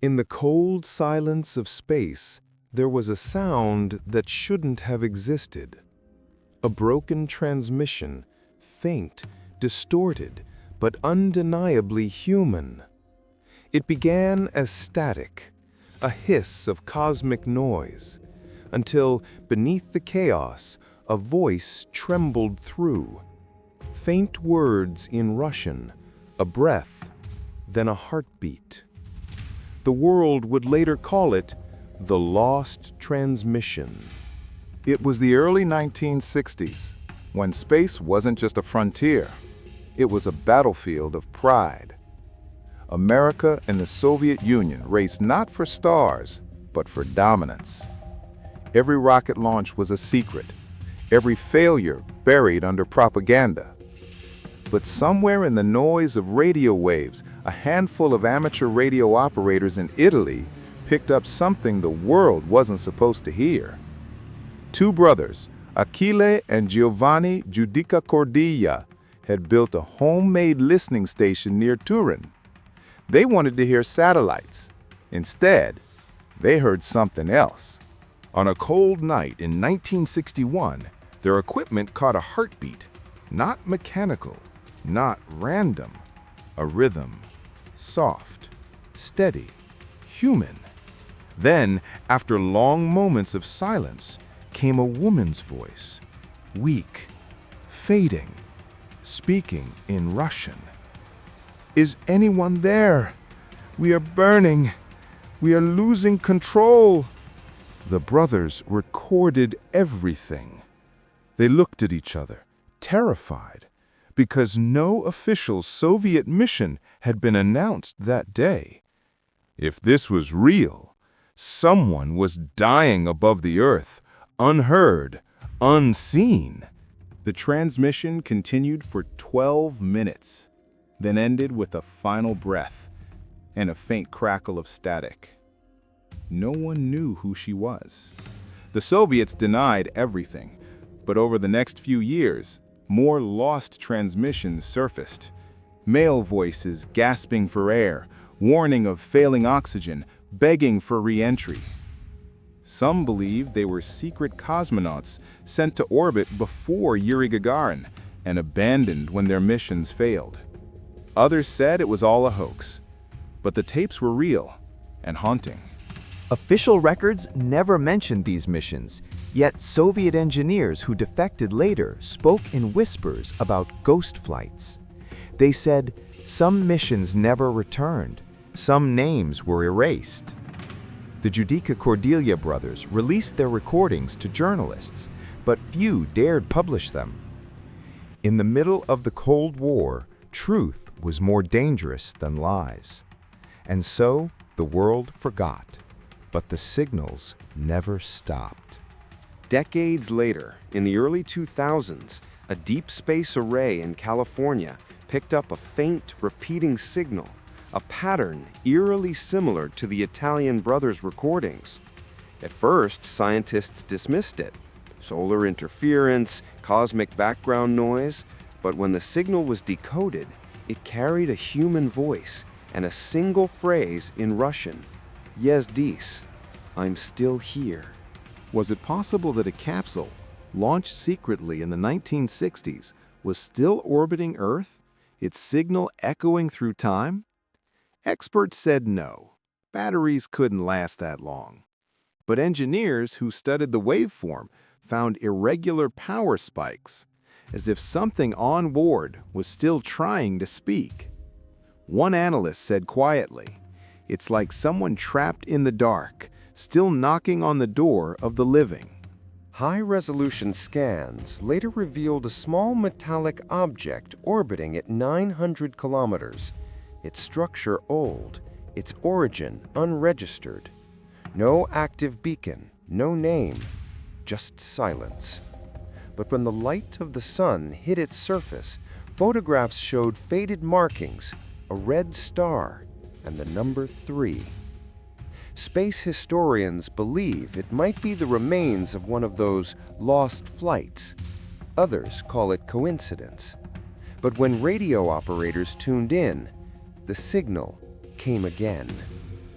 In the cold silence of space, there was a sound that shouldn't have existed. A broken transmission, faint, distorted, but undeniably human. It began as static, a hiss of cosmic noise, until, beneath the chaos, a voice trembled through. Faint words in Russian, a breath, then a heartbeat. The world would later call it the Lost Transmission. It was the early 1960s, when space wasn't just a frontier. It was a battlefield of pride. America and the Soviet Union raced not for stars, but for dominance. Every rocket launch was a secret, every failure buried under propaganda. But somewhere in the noise of radio waves, a handful of amateur radio operators in Italy picked up something the world wasn't supposed to hear. Two brothers, Achille and Giovanni Giudica-Cordiglia, had built a homemade listening station near Turin. They wanted to hear satellites. Instead, they heard something else. On a cold night in 1961, their equipment caught a heartbeat, not mechanical, not random, a rhythm, soft, steady, human. Then, after long moments of silence, came a woman's voice, weak, fading, speaking in Russian. "Is anyone there? We are burning. We are losing control." The brothers recorded everything. They looked at each other, terrified, because no official Soviet mission had been announced that day. If this was real, someone was dying above the earth, unheard, unseen. The transmission continued for 12 minutes, then ended with a final breath and a faint crackle of static. No one knew who she was. The Soviets denied everything, but over the next few years, more lost transmissions surfaced. Male voices gasping for air, warning of failing oxygen, begging for re-entry. Some believed they were secret cosmonauts sent to orbit before Yuri Gagarin and abandoned when their missions failed. Others said it was all a hoax, but the tapes were real and haunting. Official records never mentioned these missions, yet Soviet engineers who defected later spoke in whispers about ghost flights. They said some missions never returned, some names were erased. The Giudica-Cordiglia brothers released their recordings to journalists, but few dared publish them. In the middle of the Cold War, truth was more dangerous than lies. And so the world forgot. But the signals never stopped. Decades later, in the early 2000s, a deep space array in California picked up a faint, repeating signal, a pattern eerily similar to the Italian brothers' recordings. At first, scientists dismissed it. Solar interference, cosmic background noise. But when the signal was decoded, it carried a human voice and a single phrase in Russian. Yes, I'm still here. Was it possible that a capsule, launched secretly in the 1960s, was still orbiting Earth, its signal echoing through time? Experts said no. Batteries couldn't last that long. But engineers who studied the waveform found irregular power spikes, as if something on board was still trying to speak. One analyst said quietly, "It's like someone trapped in the dark, still knocking on the door of the living." High-resolution scans later revealed a small metallic object orbiting at 900 kilometers, its structure old, its origin unregistered. No active beacon, no name, just silence. But when the light of the sun hit its surface, photographs showed faded markings, a red star, and the number 3. Space historians believe it might be the remains of one of those lost flights. Others call it coincidence. But when radio operators tuned in, the signal came again.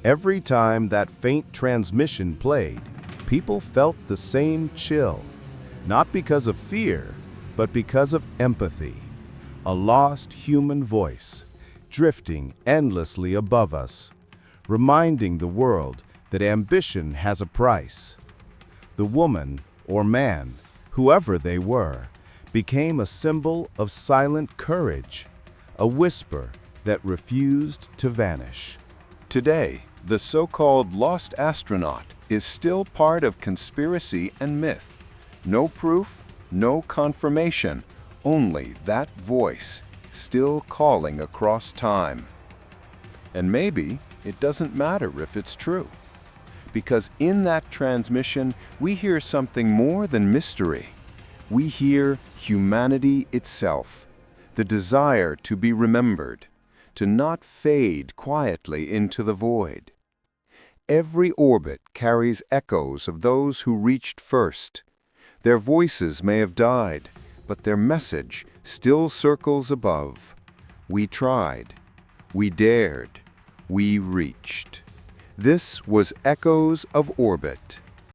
Every time that faint transmission played, people felt the same chill, not because of fear, but because of empathy. A lost human voice, drifting endlessly above us, reminding the world that ambition has a price. The woman or man, whoever they were, became a symbol of silent courage, a whisper that refused to vanish. Today, the so-called lost astronaut is still part of conspiracy and myth. No proof, no confirmation, only that voice still calling across time. And maybe it doesn't matter if it's true, because in that transmission we hear something more than mystery. We hear humanity itself, the desire to be remembered, to not fade quietly into the void. Every orbit carries echoes of those who reached first. Their voices may have died, but their message still circles above. We tried. We dared. We reached. This was Echoes of Orbit.